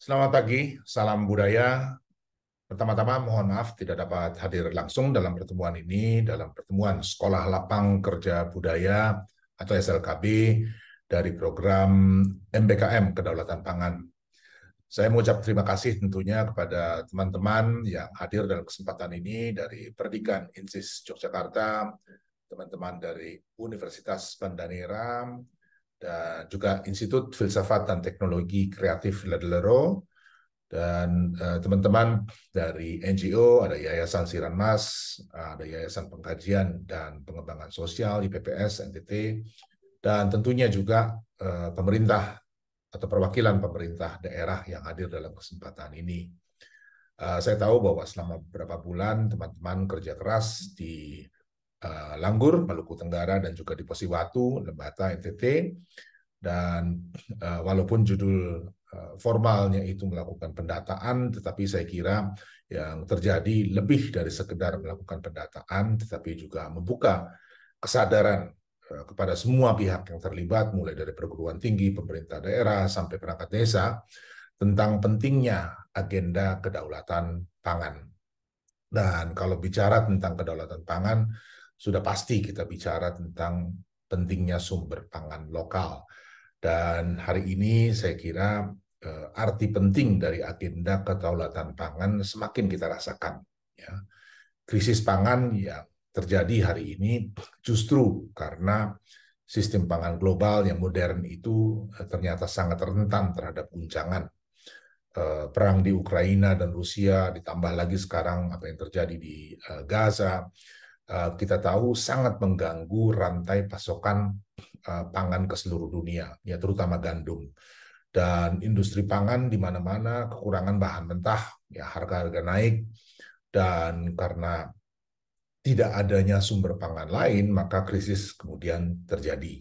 Selamat pagi, salam budaya. Pertama-tama mohon maaf tidak dapat hadir langsung dalam pertemuan ini, dalam pertemuan Sekolah Lapang Kerja Budaya atau SLKB dari program MBKM Kedaulatan Pangan. Saya mengucap terima kasih tentunya kepada teman-teman yang hadir dalam kesempatan ini dari Pendidikan INSIS Yogyakarta, teman-teman dari Universitas Banda Neira, dan juga Institut Filsafat dan Teknologi Kreatif Ladlero, dan teman-teman dari NGO, ada Yayasan Siranmas, ada Yayasan Pengkajian dan Pengembangan Sosial IPPS NTT, dan tentunya juga pemerintah atau perwakilan pemerintah daerah yang hadir dalam kesempatan ini. Saya tahu bahwa selama beberapa bulan teman-teman kerja keras di Langgur, Maluku Tenggara, dan juga di Posiwatu, Lembata, NTT, dan walaupun judul formalnya itu melakukan pendataan, tetapi saya kira yang terjadi lebih dari sekedar melakukan pendataan, tetapi juga membuka kesadaran kepada semua pihak yang terlibat, mulai dari perguruan tinggi, pemerintah daerah, sampai perangkat desa, tentang pentingnya agenda kedaulatan pangan. Dan kalau bicara tentang kedaulatan pangan, sudah pasti kita bicara tentang pentingnya sumber pangan lokal. Dan hari ini saya kira arti penting dari agenda kedaulatan pangan semakin kita rasakan. Ya. Krisis pangan yang terjadi hari ini justru karena sistem pangan global yang modern itu ternyata sangat rentan terhadap guncangan perang di Ukraina dan Rusia, ditambah lagi sekarang apa yang terjadi di Gaza. Kita tahu sangat mengganggu rantai pasokan pangan ke seluruh dunia, ya terutama gandum. Dan industri pangan di mana-mana kekurangan bahan mentah, ya harga-harga naik, dan karena tidak adanya sumber pangan lain, maka krisis kemudian terjadi.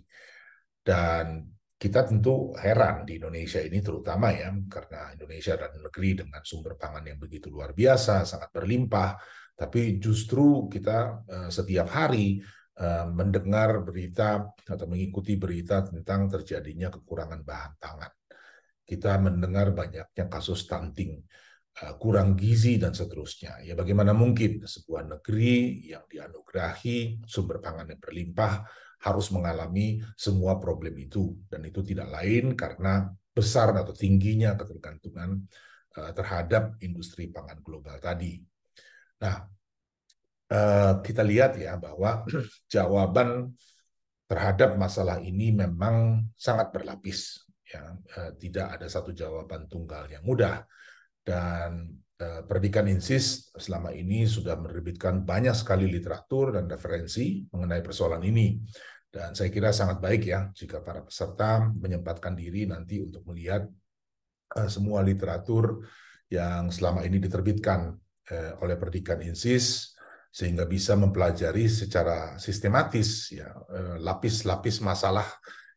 Dan kita tentu heran di Indonesia ini terutama ya, karena Indonesia adalah negeri dengan sumber pangan yang begitu luar biasa, sangat berlimpah, tapi justru kita setiap hari mendengar berita atau mengikuti berita tentang terjadinya kekurangan bahan pangan. Kita mendengar banyaknya kasus stunting, kurang gizi, dan seterusnya. Ya, bagaimana mungkin sebuah negeri yang dianugerahi sumber pangan yang berlimpah harus mengalami semua problem itu, dan itu tidak lain karena besar atau tingginya ketergantungan terhadap industri pangan global tadi. Nah, kita lihat ya bahwa jawaban terhadap masalah ini memang sangat berlapis. Ya, tidak ada satu jawaban tunggal yang mudah. Dan Pendidikan INSIS selama ini sudah menerbitkan banyak sekali literatur dan referensi mengenai persoalan ini. Dan saya kira sangat baik ya jika para peserta menyempatkan diri nanti untuk melihat semua literatur yang selama ini diterbitkan oleh Pendidikan INSIS, sehingga bisa mempelajari secara sistematis ya lapis-lapis masalah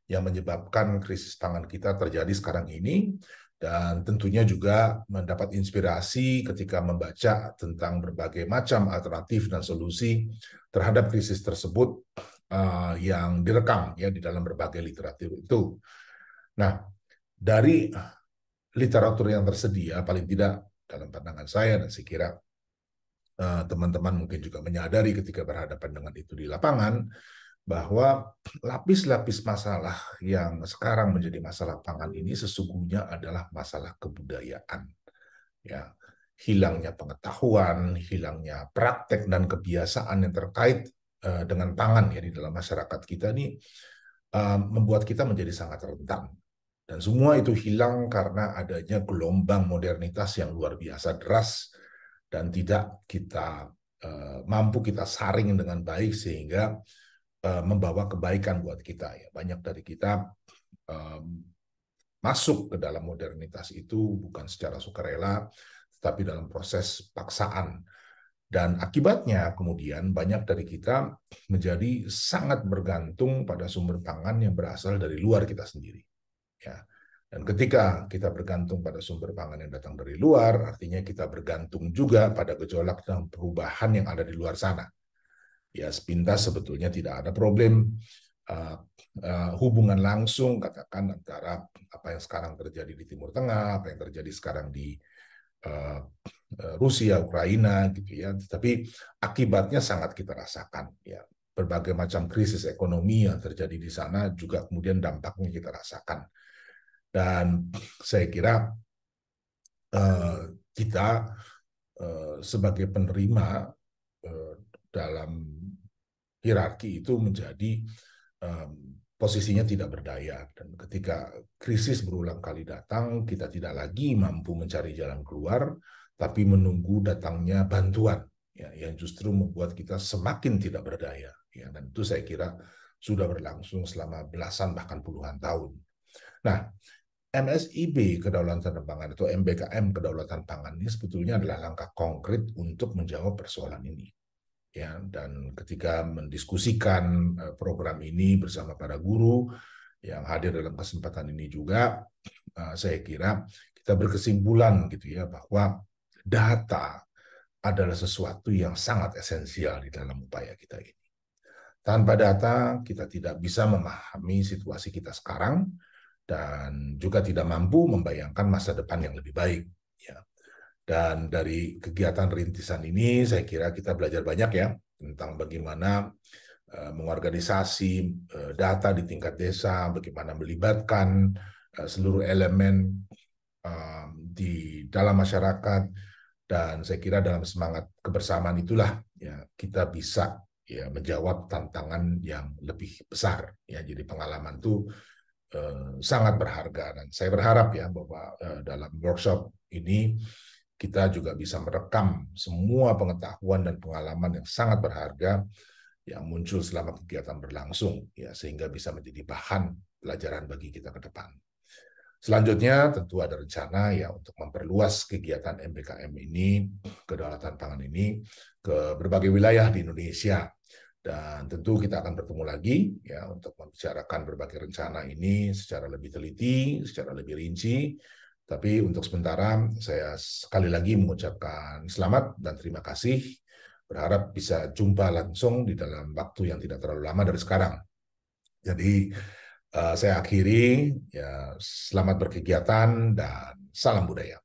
yang menyebabkan krisis pangan kita terjadi sekarang ini, dan tentunya juga mendapat inspirasi ketika membaca tentang berbagai macam alternatif dan solusi terhadap krisis tersebut yang direkam ya di dalam berbagai literatur itu. Nah, dari literatur yang tersedia, paling tidak dalam pandangan saya, dan saya kira teman-teman mungkin juga menyadari ketika berhadapan dengan itu di lapangan, bahwa lapis-lapis masalah yang sekarang menjadi masalah pangan ini sesungguhnya adalah masalah kebudayaan. Ya, hilangnya pengetahuan, hilangnya praktek dan kebiasaan yang terkait dengan pangan ya di dalam masyarakat kita ini membuat kita menjadi sangat rentan. Dan semua itu hilang karena adanya gelombang modernitas yang luar biasa deras dan tidak kita mampu kita saring dengan baik sehingga membawa kebaikan buat kita ya. Banyak dari kita masuk ke dalam modernitas itu bukan secara sukarela, tetapi dalam proses paksaan. Dan akibatnya kemudian banyak dari kita menjadi sangat bergantung pada sumber pangan yang berasal dari luar kita sendiri. Ya. Dan ketika kita bergantung pada sumber pangan yang datang dari luar, artinya kita bergantung juga pada gejolak dan perubahan yang ada di luar sana. Ya, sepintas sebetulnya tidak ada problem hubungan langsung katakan antara apa yang sekarang terjadi di Timur Tengah, apa yang terjadi sekarang di uh, Rusia, Ukraina, gitu ya. Tapi akibatnya sangat kita rasakan, ya. Berbagai macam krisis ekonomi yang terjadi di sana juga kemudian dampaknya kita rasakan. Dan saya kira kita sebagai penerima dalam hierarki itu menjadi posisinya tidak berdaya, dan ketika krisis berulang kali datang, kita tidak lagi mampu mencari jalan keluar, tapi menunggu datangnya bantuan, ya, yang justru membuat kita semakin tidak berdaya, ya, dan itu saya kira sudah berlangsung selama belasan bahkan puluhan tahun. Nah, MSIB kedaulatan pangan atau MBKM kedaulatan pangan ini sebetulnya adalah langkah konkret untuk menjawab persoalan ini, ya. Dan ketika mendiskusikan program ini bersama para guru yang hadir dalam kesempatan ini juga, saya kira kita berkesimpulan gitu ya, bahwa data adalah sesuatu yang sangat esensial di dalam upaya kita ini. Tanpa data kita tidak bisa memahami situasi kita sekarang dan juga tidak mampu membayangkan masa depan yang lebih baik, ya. Dan dari kegiatan rintisan ini saya kira kita belajar banyak, ya, tentang bagaimana mengorganisasi data di tingkat desa, bagaimana melibatkan seluruh elemen di dalam masyarakat, dan saya kira dalam semangat kebersamaan itulah, ya, kita bisa, ya, menjawab tantangan yang lebih besar, ya. Jadi pengalaman itu sangat berharga, dan saya berharap, ya, bahwa dalam workshop ini kita juga bisa merekam semua pengetahuan dan pengalaman yang sangat berharga yang muncul selama kegiatan berlangsung, ya, sehingga bisa menjadi bahan pelajaran bagi kita ke depan. Selanjutnya tentu ada rencana, ya, untuk memperluas kegiatan MBKM ini, kedaulatan pangan ini, ke berbagai wilayah di Indonesia. Dan tentu kita akan bertemu lagi, ya, untuk membicarakan berbagai rencana ini secara lebih teliti, secara lebih rinci. Tapi untuk sementara saya sekali lagi mengucapkan selamat dan terima kasih. Berharap bisa jumpa langsung di dalam waktu yang tidak terlalu lama dari sekarang. Jadi saya akhiri, ya, selamat berkegiatan dan salam budaya.